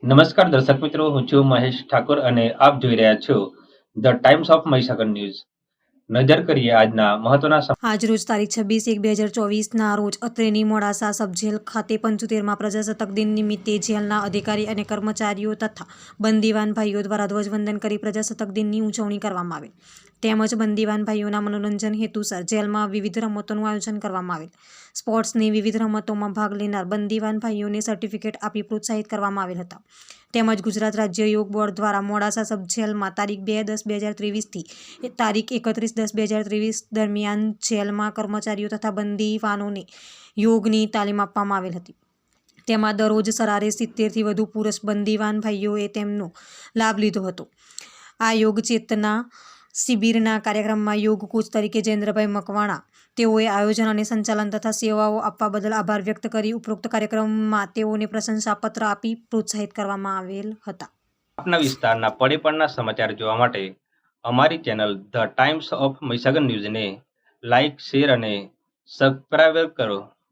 નમસ્કાર દર્શક મિત્રો, હું છું મહેશ ઠાકોર અને આપ જોઈ રહ્યા છો the times of Mahisagar news. નજર કરીએ આજના મહત્વના આજરોજ તારીખ 26/1/2024ના રોજ અત્રેની મોડાસા સબજેલ ખાતે 75મા પ્રજાસત્તાક દિન નિમિત્તે જેલના અધિકારી અને કર્મચારીઓ તથા બંદીવાન ભાઈઓ દ્વારા ધ્વજવંદન કરી પ્રજાસત્તાક દિનની ઉજવણી કરવામાં આવેલ. તેમજ બંદીવાન ભાઈઓના મનોરંજન હેતુસર જેલમાં વિવિધ રમતોનું આયોજન કરવામાં આવેલ. સ્પોર્ટ્સની વિવિધ રમતોમાં ભાગ લેનાર બંદીવાન ભાઈઓને સર્ટિફિકેટ આપી પ્રોત્સાહિત કરવામાં આવેલ હતા. તેમજ ગુજરાત રાજ્ય યોગ બોર્ડ દ્વારા મોડાસા સબજેલમાં તારીખ 2/10/2023 થી તારીખ 31/10/2023 દરમિયાન જેલમાં કર્મચારીઓ તથા બંદીવાનોને યોગની તાલીમ આપવામાં આવેલ હતી. તેમાં દરરોજ સરારે 70થી વધુ પુરુષ બંદીવાન ભાઈઓએ તેમનો લાભ લીધો હતો. આ યોગ ચેતના શિબિરના કાર્યક્રમમાં યોગ કોચ તરીકે જયેન્દ્રભાઈ મકવાણા તેઓએ આયોજન અને સંચાલન તથા સેવાઓ આપવા બદલ આભાર વ્યક્ત કરી ઉપરોક્ત કાર્યક્રમમાં તેઓને પ્રશંસાપત્ર આપી પ્રોત્સાહિત કરવામાં આવેલ હતા. આપના વિસ્તારના પડે સમાચાર જોવા માટે અમારી channel the times of Mahisagar ન્યૂઝને લાઇક, શેર અને સબસ્ક્રાઇબ કરો.